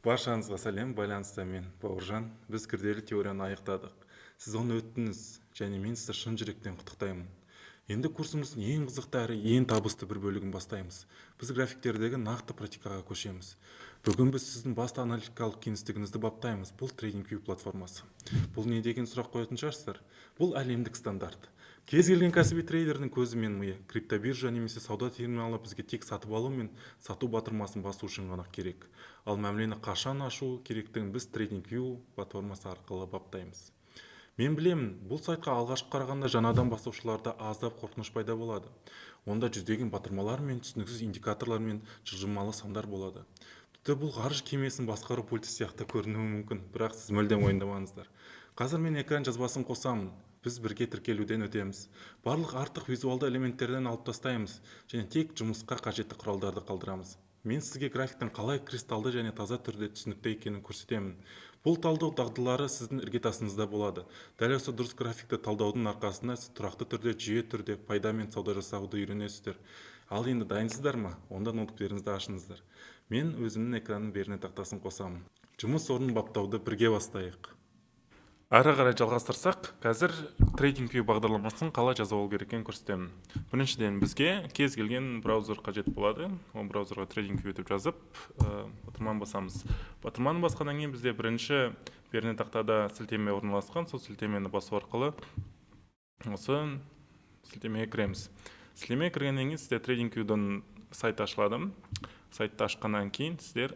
Баршаңызға сәлем, байланыста мен Бауыржан. Біз күрделі теорияны аяқтадық. Сіз оны өттіңіз, және мен сізді шын жүректен құттықтаймын. Енді курсымыздың ең қызықты әрі ең табысты бір бөлігін бастаймыз. Біз графиктердегі нақты практикаға көшеміз. Бүгін біз сіздің басты аналитикалық кеңістігіңізді баптаймыз. Бұл TradingView платформасы. Бұл не деген сұрақ қоятын шығарсыздар? Бұл әлемдік стандарт. Кез келген кәсіби трейдердің көзі мен миы, криптобиржа немесе сауда терминалы бізге тек сатып алу мен сату батырмасын басу үшін ғана керек. Ал мәмілені қашан ашу керектігін біз TradingView платформасы арқылы баптаймыз. Мен білемін, бұл сайтқа алғашқы қарағанда жаңадан бастаушыларда аздап қорқыныш пайда болады. Онда жүздеген батырмалар мен түсініксіз индикаторлар мен жылжымалы сандар болады. Тіпті бұл ғарыш кемесін басқару пульті сияқты көрінуі мүмкін, бірақ сіз мүлдем уайымдамаңыздар. Қазір мен экран жазбасын қосамын. Біз бірге тіркелуден өтеміз. Барлық артық визуалды элементтерден алып тастаймыз және тек жұмысқа қажетті құралдарды қалдырамыз. Мен сізге графиктің қалай кристалды және таза түрде түсінікті екенін көрсетемін. Бұл талдау дағдылары сіздің іргетасыңызда болады. Дәл осы дұрыс графикті талдаудың арқасында сіз тұрақты түрде, жүйе түрде пайда мен сауда жасауды үйренесіздер. Ал енді дайынсыздар ма? Онда ноутбуктеріңізді ашыңыздар. Мен өзімнің экранның беріне тақтасын қосамын. Жұмыс орнын баптауды бірге бастайық. Ары қарай жалғастырсақ, қазір TradingView бағдарламасын қалай жазып алу керек екенін көрсетемін. Біріншіден бізге кез келген браузер қажет болады. Ол браузерға TradingView деп жазып, батырманы басамыз. Батырманы басқаннан кейін бізде бірінші берне тақтада сілтеме орналасқан. Сол сілтемені басу арқылы осы сілтемеге кіреміз. Сілтемеге кіргеннен кейін сізде TradingView'дан сайт ашылады. Сайтты ашқаннан кейін сіздер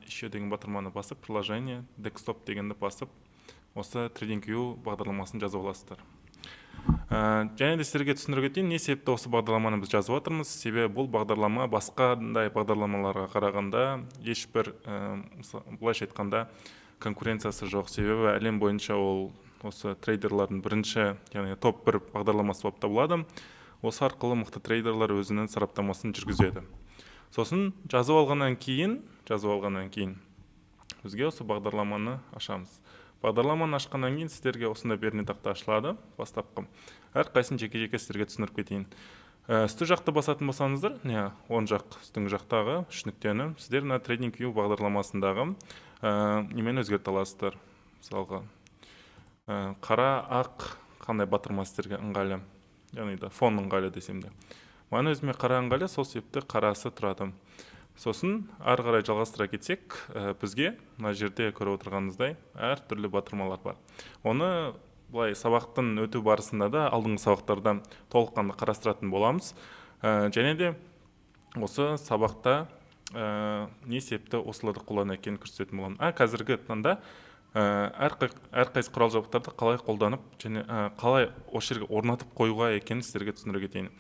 еще деген батырманы басып, приложение, desktop дегенді басып, осы TradingView бағдарламасын жазып аласыздар. Және де сіздерге түсіндіре кетейін, не себепті осы бағдарламаны біз жазып отырмыз? Себебі бұл бағдарлама басқандай бағдарламаларға қарағанда ешбір, былайша айтқанда, конкуренциясы жоқ. Себебі әлем бойынша ол осы трейдерлардың бірінші, яғни топ 1 бағдарламасы болып табылады. Осы арқылы мықты трейдерлер өзінің сараптамасын жүргізеді. Сосын жазып алғаннан кейін бізге осы бағдарламаны ашамыз. Бағдарламаны ашқаннан кейін сіздерге осындай берне тақта ашылады, бастапқы. Әрқайсысын жеке-жеке сіздерге түсіндіріп кетейін. Үсті жақты басатын болсаңыздар, оң жақ, үстіңгі жақтағы 3 нүктені сіздер TradingView бағдарламасындағы немен өзгерте аласыздар. Мысалға, қара, ақ қандай батырма сіздерге ыңғайлы, яғни да фон ыңғайлы десем де. Маған өзіме қара ыңғайлы, сол себепті қарасы тұрады. Сосын ары қарай жалғастыра кетсек, бізге мына жерде көріп отырғаныңыздай әр түрлі батырмалар бар. Оны былай сабақтың өту барысында да алдыңғы сабақтарда толыққанды қарастыратын боламыз. Және де осы сабақта не себепті осыларды қолдану екенін көрсететін боламын. Қазіргі таңда әрқайсы құрал жабдықтарды қалай қолданып және қалай осы жерге орнатып қоюға екенін сіздерге түсіндіре кетейін.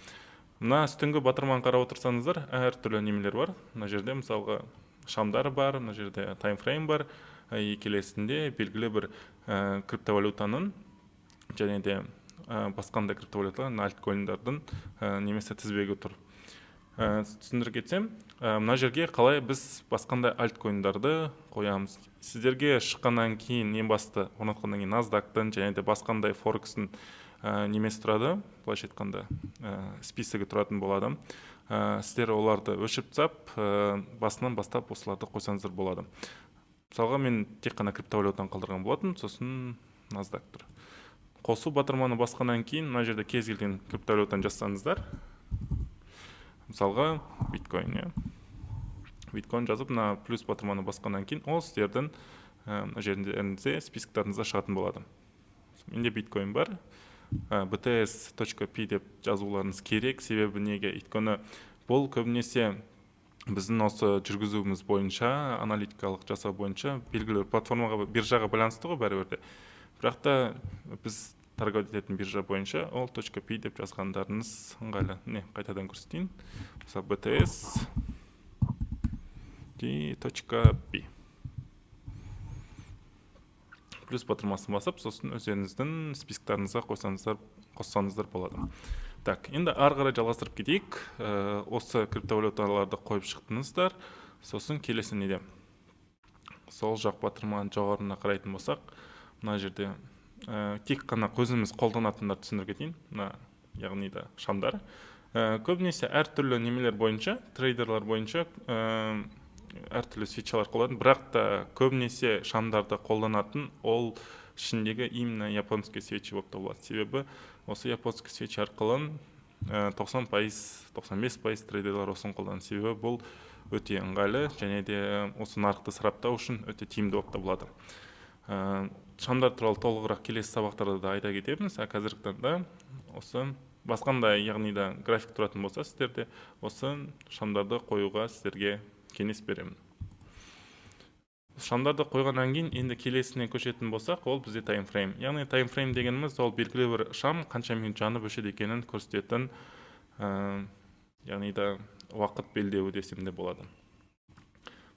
Мына үстіңгі батырманы қарап отырсаңыздар, әр түрлі немелер бар. Мына жерде мысалға шамдар бар, мына жерде таймфрейм бар. Келесінде белгілі бір криптовалютаның және де басқандай криптовалюталардың, альткоиндардың немесе тізбегі тұр. Түсіндіре кетсем, мына жерге қалай біз басқандай альткоиндарды қоямыз. Сіздерге шыққаннан кейін ең басты орнатқаннан кейін NASDAQ-тың және де басқандай Forex-тің немесі тұрады, былайша айтқанда списогі тұратын болады. Сіздер оларды өшіп тастап, басынан бастап осыларды қойсаңыздар болады. Мысалға мен тек қана криптовалютаны қалдырған болатын, сосын NASDAQ тұр. Қосу батырманы басқаннан кейін мына жерде кез келген криптовалютаны жазсаңыздар, мысалға биткоин, биткоин жазып, мына плюс батырманы басқаннан кейін ол сіздердің жерінде списоктарыңызда шығатын болады. Менде биткоин бар. bts.p деп жазуларыңыз керек, себебі неге? Өйткені бұл көбінесе біздің осы жүргізуіміз бойынша, аналитикалық жасау бойынша белгілі платформаға, биржаға байланысты ғой бәрібір. Бірақ та біз торговать ететін биржа бойынша ол .p деп жазғандарыңыз ыңғайлы. Қайтадан көрсетейін. bts.p плюс батырмасын басып, сосын өздеріңіздің списоктарыңызға қоссаңыздар болады. Енді ары қарай жалғастырып кетейік. Осы криптовалюталарды қойып шықтыңыздар. Сосын келесі неде? Сол жақ батырманы жоғарына қарайтын болсақ, мына жерде тек қана көзіміз қолданатындар түсіндіре кетейін. Яғни да шамдар. Көбінесе әр түрлі немелер бойынша, трейдерлар бойынша әртүрлі свечалар қолданады, бірақ та көбінесе шамдарды қолданатын ол ішіндегі именно японский свечи болып табылады. Себебі осы японский свечи арқылы 90%, 95% трейдерлер осыны қолданады. Себебі бұл өте ыңғайлы және де осы нарықты сараптау үшін өте тиімді болып табылады. Шамдар туралы толығырақ келесі сабақтарда да айта кетеміз. Қазіргі таңда осы басқандай, яғни да график тұратын болса, сіздерде осы шамдарды қоюға сіздерге кеңес беремін. Шамдарды қойғаннан кейін енді келесіне көшетін болсақ, ол бізде таймфрейм. Яғни таймфрейм дегеніміз ол белгілі бір шам қанша минут жанып өшеді екенін көрсететін, яғни да уақыт белдеуі десем де болады.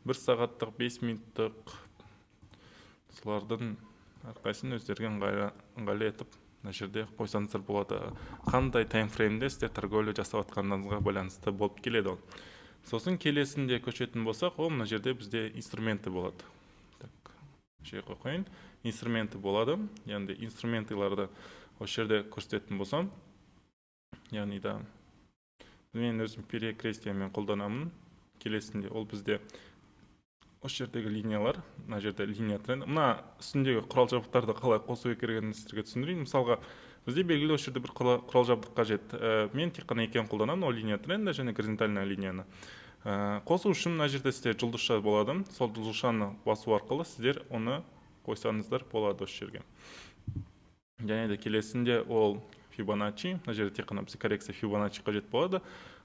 1 сағаттық, 5 минуттық, солардың әрқайсысын өздерге ыңғайлы етіп мына жерде қойсаңыздар болады. Қандай таймфреймде сіздер торговля жасап жатқаныңызға байланысты болып келеді ол. Сосын келесінде көшетін болсақ, ол мына жерде бізде инструменті болады. Так, жерге қойын. Инструменті болады. Яғни инструментиларды осы жерде көрсететін болсам, яғни да мен өзім перекрестиямен қолданамын. Келесінде ол бізде осы жердегі линиялар, мына жерде линия тренд. Мына үстіндегі құрал жабдықтарды қалай қосу керегенін сіздерге түсіндірейін. Мысалға, бізде белгілі осы жерде бір құрал жабдық қажет. Мен тек қана екеуін қолданамын, ол линия тренді және горизонтальная линияны. Қосу үшін мына жерде сіздер жұлдызша болады. Сол жұлдызшаны басу арқылы сіздер оны қойсаңыздар болады осы жерге. Және де келесінде ол Fibonacci, мына жерде тек қана бізге коррекция Fibonacci қажет болады.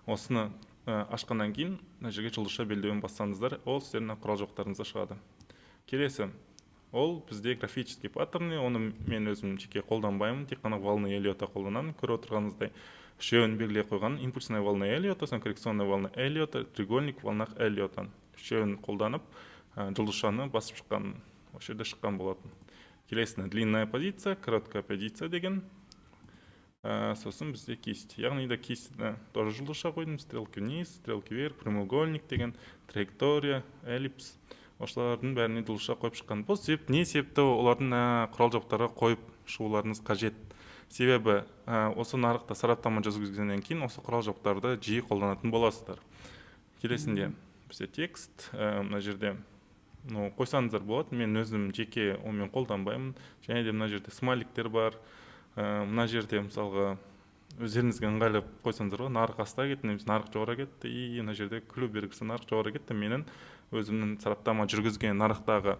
Осыны ашқаннан кейін мына жерге жұлдызша белдеуін бассаңыздар, ол сіздердің құрал жабдықтарыңызда шығады. Келесі, ол бізде графический паттерны, оны мен өзім жеке қолданбаймын, тек қана волна Эллиота қолданамын. Көріп отырғаныңыздай үшеуін белгілей қойған: импульсная волна Эллиота, коррекционная волна Эллиота, треугольник волнах Эллиота. Үшеуін қолданып жұлдызшаны басып шыққан, осы жерде шыққан болатын. Келесіне длинная позиция, короткая позиция деген. Сосын бізде кисть. Яғни да кистіні тоже жұлдызша қойдым. Стрелки вниз, стрелки вверх, прямоугольник деген, траектория, эллипс. Осылардың бәріне жұлдызша қойып шыққан. Бұл себеп, не себепті олардың құрал жабдықтарға қойып шығуларыңыз қажет? Себебі осы нарықта сараптама жүргізгеннен кейін осы құрал жабдықтарды жиі қолданатын боласыздар. Келесінде бізде текст, мына жерде қойсаңыздар болады. Мен өзім жеке онымен қолданбаймын. Және де мына жерде смайликтер бар. Мына жерде мысалға өздеріңізге ыңғайлы қойсаңыздар, нарық аста кетті, немесе нарық жоғары кетті, и мына жерде күлу белгісі нарық жоғары кетті, менің өзімнің сараптама жүргізген нарықтағы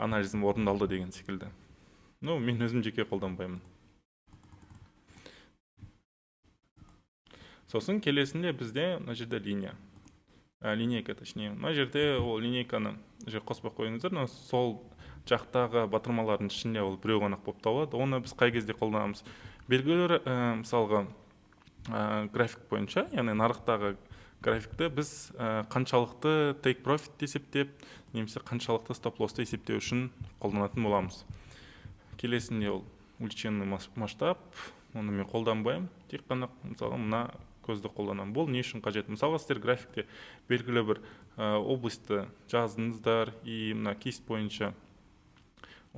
анализім орындалды деген секілді. Мен өзім жеке қолданбаймын. Сосын келесінде бізде мына жерде линейка, точнее. Мына жерде ол линейканы қоспай қойыңыздар. Сол жақтағы батырмалардың ішінде ол біреу ғана болып табылады. Оны біз қай кезде қолданамыз? Белгілер, мысалға, график бойынша, яғни нарықтағы графикті біз қаншалықты take profit есептеп, немесе қаншалықты стоп-лоссты есептеу үшін қолданатын боламыз. Келесінде ол увеличенный масштаб, оны мен қолданбаймын, тек қана мысалға мына көзді қолданамын. Бұл не үшін қажет? Мысалға, сіздер графикте белгілі бір областы жаздыңыздар, и мына кисть бойынша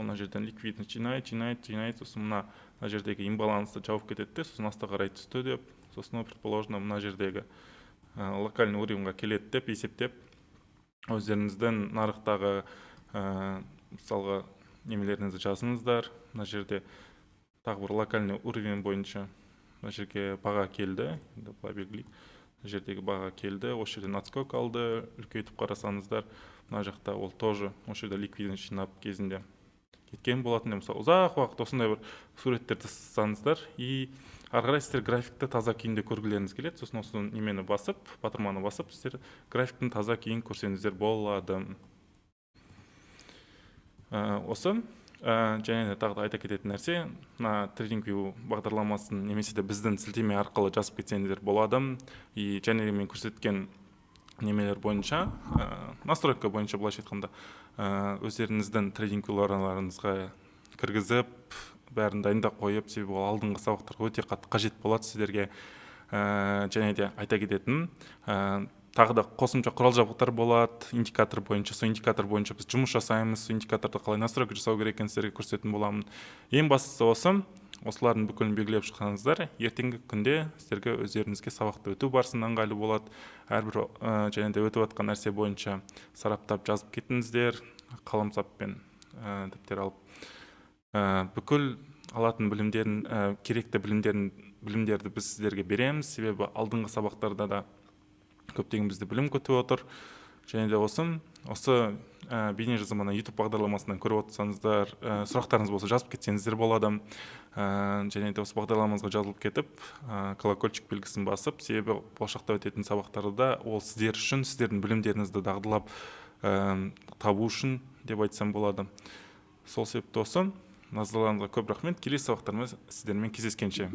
мына жерден ликвидность жинайды, сосын мына жердегі имбалансты жауып кетеді, сосын асты қарай түсті деп, сосын предположено мына жердегі локальный уровеньға келеді деп есептеп, өздеріңіздің нарықтағы мысалға немелеріңізді жазыңыздар. Мына жерде тағы бір локальный уровень бойынша мына жерге баға келді, былай белгілейік. Мына жердегі баға келді, осы жерден отскок алды, үлкейтіп қарасаңыздар, мына жақта ол тоже осы жерде ликвидность жинап кезінде кеткен болатын. Мысалы, ұзақ уақыт осындай бір суреттерді сызсаңыздар, и ары қарай сіздер графикті таза күйінде көргілеріңіз келеді. Сосын осы немені басып, батырманы басып, сіздер графиктің таза күйін көрсеңіздер болады. Осы және тағы да айта кететін нәрсе, TradingView бағдарламасын немесе де біздің сілтеме арқылы жазып кетсеңіздер болады. И және мен көрсеткен немелер бойынша, настройка бойынша былайша айтқанда, өздеріңіздің TradingView-ларыңызға кіргізіп, бәрін дайындап қойып, себебі ол алдыңғы сабақтарға өте қажет болады сіздерге. Және де айта кететін, тағы да қосымша құрал жабдықтар болады, индикатор бойынша. Сол индикатор бойынша біз жұмыс жасаймыз, индикаторды қалай настройка жасау керек екенін сіздерге көрсететін боламын. Ең бастысы осы, осылардың бүкілін белгілеп шықсаңыздар, ертеңгі күнде сіздерге өздеріңізге сабақты өту барысында ыңғайлы болады. Әрбір және де өтіп жатқан нәрсе бойынша сараптап жазып кетіңіздер, қаламсаппен дәптер алып. Бүкіл алатын білімдерін, керекті білімдерді біз сіздерге береміз, себебі алдыңғы сабақтарда да көптеген бізді білім күтіп отыр. Және де осы бейне жазбаны YouTube бағдарламасынан көріп отырсаңыздар, сұрақтарыңыз болса жазып кетсеңіздер болады. Және де осы бағдарламамызға жазылып кетіп, колокольчик белгісін басып, себебі болашақта өтетін сабақтарда ол сіздер үшін, сіздердің білімдеріңізді дағдылап табу үшін деп айтсам болады. Сол себепті осы, назарларыңызға көп рахмет. Келесі сабақтарымыз сіздермен кездескенше.